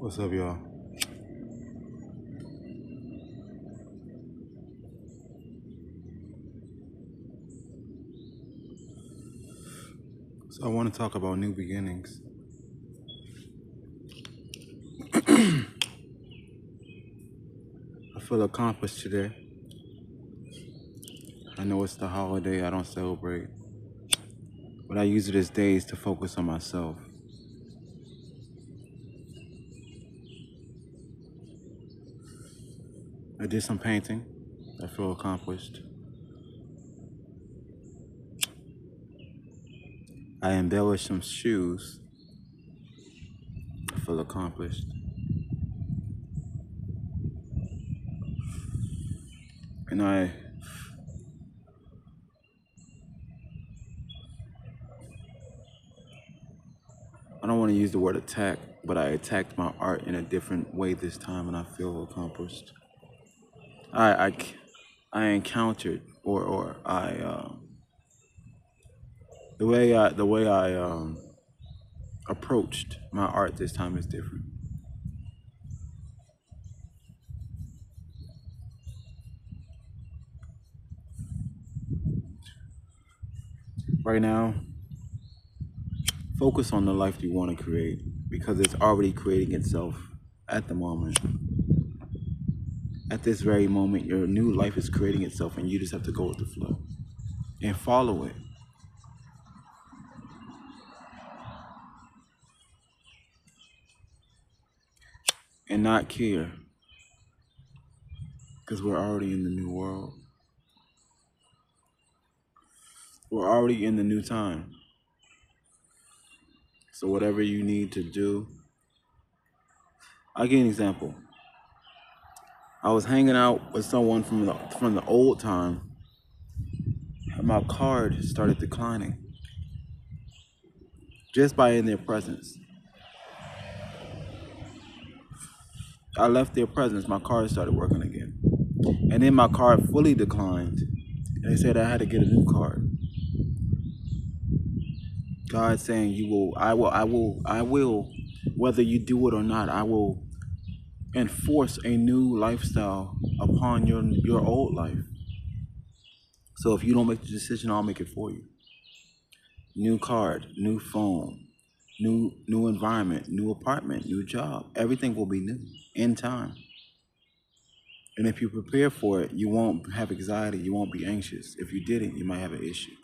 What's up, y'all? So I want to talk about new beginnings. I feel accomplished today. I know it's the holiday, I don't celebrate, but I use it as days to focus on myself. I did some painting. I feel accomplished. I embellished some shoes. I feel accomplished. And I don't want to use the word attack, but I attacked my art in a different way this time, and I feel accomplished. I encountered, or I the way I approached my art this time is different. Right now, focus on the life you want to create because it's already creating itself at the moment. At this very moment, your new life is creating itself and you just have to go with the flow and follow it. And not care because we're already in the new world. We're already in the new time. So whatever you need to do, I'll give you an example. I was hanging out with someone from the old time, and my card started declining just by in their presence. I left their presence, my card started working again. And then my card fully declined. And they said I had to get a new card. God saying I will, whether you do it or not, I will enforce a new lifestyle upon your old life. So if you don't make the decision, I'll make it for you. New card, new phone, new environment, new apartment, new job. Everything will be new in time. And if you prepare for it, you won't have anxiety, you won't be anxious. If you didn't, you might have an issue.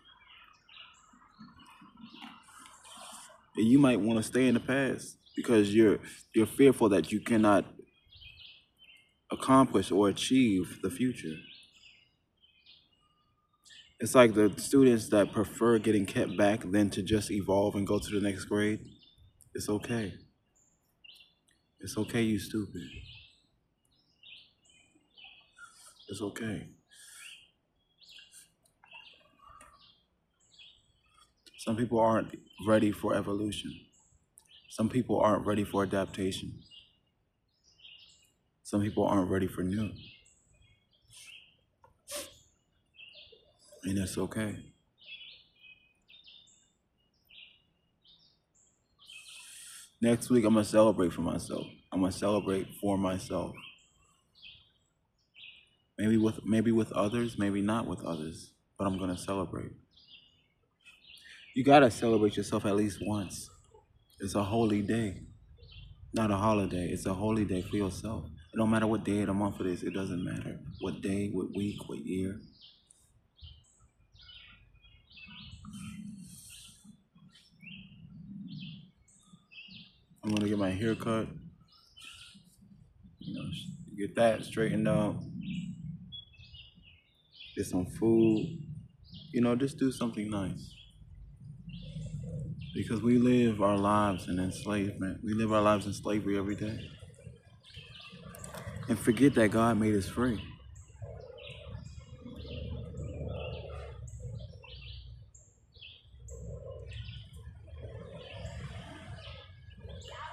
And you might want to stay in the past because you're fearful that you cannot accomplish or achieve the future. It's like the students that prefer getting kept back than to just evolve and go to the next grade. It's okay. It's okay, you stupid. It's okay. Some people aren't ready for evolution. Some people aren't ready for adaptation. Some people aren't ready for new. And that's okay. Next week, I'm going to celebrate for myself. I'm going to celebrate for myself. Maybe with others, maybe not with others, but I'm going to celebrate. You got to celebrate yourself at least once. It's a holy day, not a holiday. It's a holy day for yourself. It don't matter what day of the month it is. It doesn't matter what day, what week, what year. I'm going to get my hair cut, get that straightened out, get some food, just do something nice. Because we live our lives in enslavement. We live our lives in slavery every day. And forget that God made us free.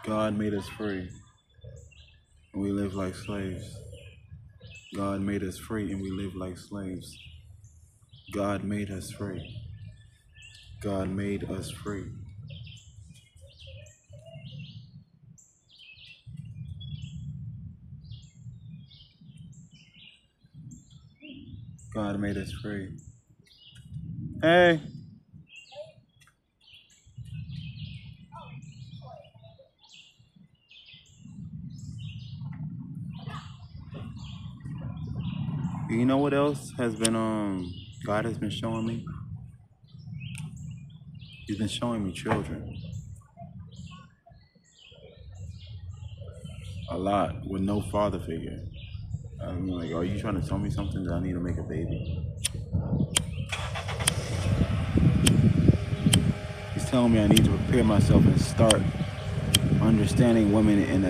God made us free. And we live like slaves. God made us free and we live like slaves. God made us free. God made us free. God made us free. Hey. You know what else has been God has been showing me? He's been showing me children. A lot with no father figure. I'm like, are you trying to tell me something that I need to make a baby? He's telling me I need to prepare myself and start understanding women in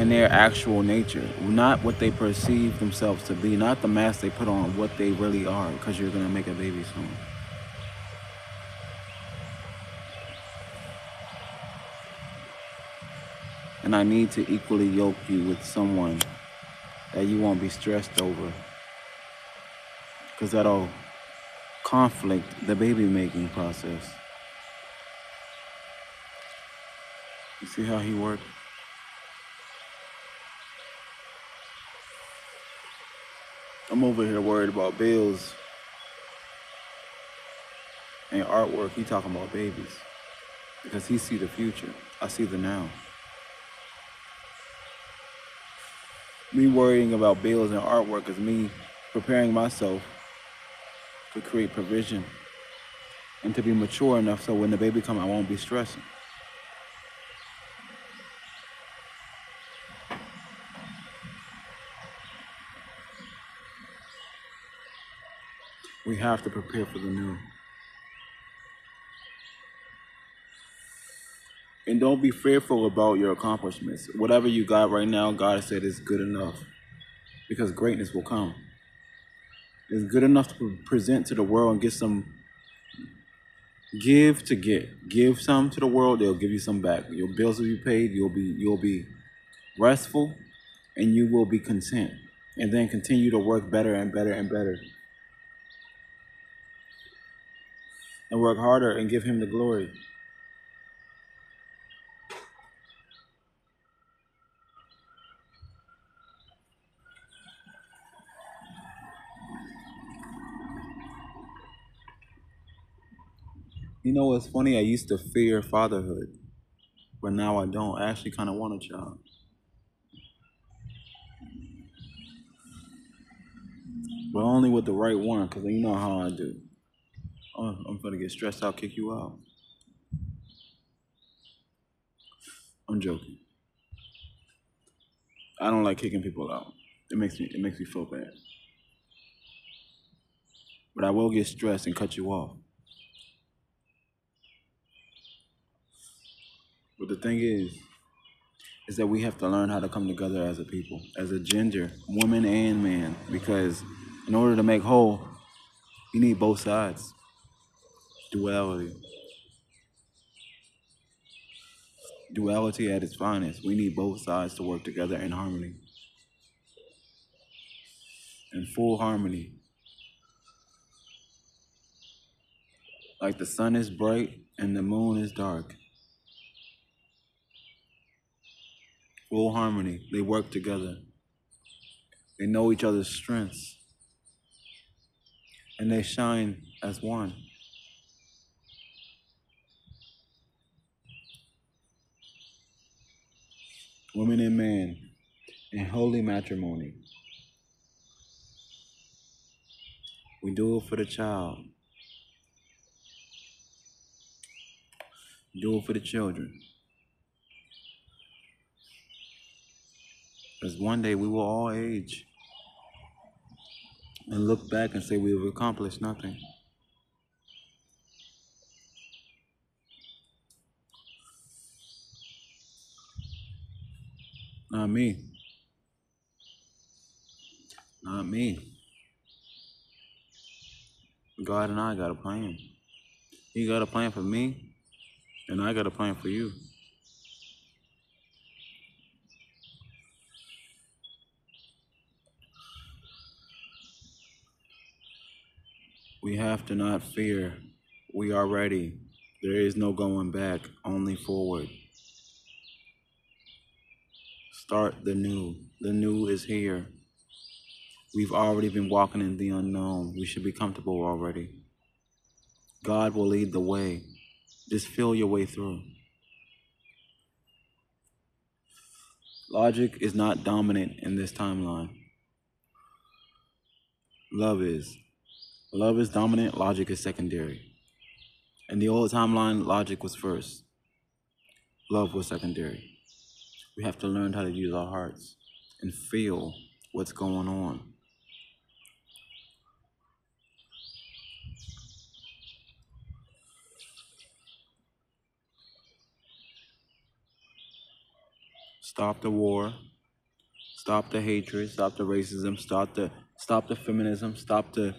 their actual nature, not what they perceive themselves to be, not the mask they put on, what they really are, because you're gonna make a baby soon. And I need to equally yoke you with someone that you won't be stressed over, because that'll conflict the baby making process. You see how he works? I'm over here worried about bills and artwork. He talking about babies because he see the future. I see the now. Me worrying about bills and artwork is me preparing myself to create provision and to be mature enough so when the baby come, I won't be stressing. We have to prepare for the new. And don't be fearful about your accomplishments. Whatever you got right now, God said is good enough because greatness will come. It's good enough to present to the world and get some, give to get. Give some to the world, they'll give you some back. Your bills will be paid, you'll be restful, and you will be content. And then continue to work better and better and better. And work harder and give him the glory. You know what's funny? I used to fear fatherhood, but now I don't. I actually kind of want a child. But only with the right one, because you know how I do. Oh, I'm gonna get stressed out, kick you out. I'm joking. I don't like kicking people out. It makes me feel bad. But I will get stressed and cut you off. But the thing is that we have to learn how to come together as a people, as a gender, woman and man, because in order to make whole, you need both sides. Duality. Duality at its finest. We need both sides to work together in harmony. In full harmony. Like the sun is bright and the moon is dark. Full harmony. They work together. They know each other's strengths. And they shine as one. Woman and man in holy matrimony. We do it for the child. We do it for the children. Because one day we will all age and look back and say we've accomplished nothing. Not me. Not me. God and I got a plan. He got a plan for me, and I got a plan for you. We have to not fear. We are ready. There is no going back, only forward. Start the new. The new is here. We've already been walking in the unknown. We should be comfortable already. God will lead the way. Just feel your way through. Logic is not dominant in this timeline. Love is. Love is dominant, logic is secondary. In the old timeline, logic was first. Love was secondary. We have to learn how to use our hearts and feel what's going on. Stop the war, stop the hatred, stop the racism, stop the feminism, stop the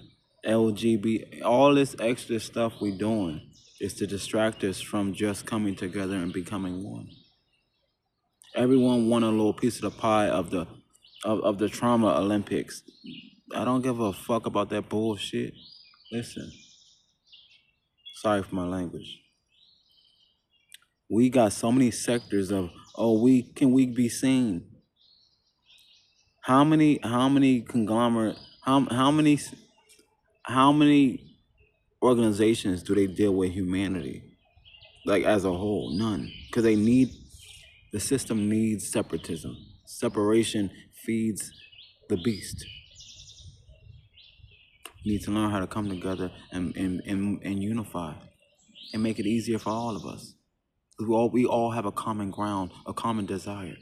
LGBT. All this extra stuff we're doing is to distract us from just coming together and becoming one. Everyone want a little piece of the pie of the trauma Olympics. I don't give a fuck about that bullshit. Listen, sorry for my language. We got so many sectors of, oh, we be seen? How many conglomerate, how many organizations do they deal with humanity? Like as a whole, none. Because the system needs separatism. Separation feeds the beast. We need to learn how to come together and unify and make it easier for all of us. We all have a common ground, a common desire.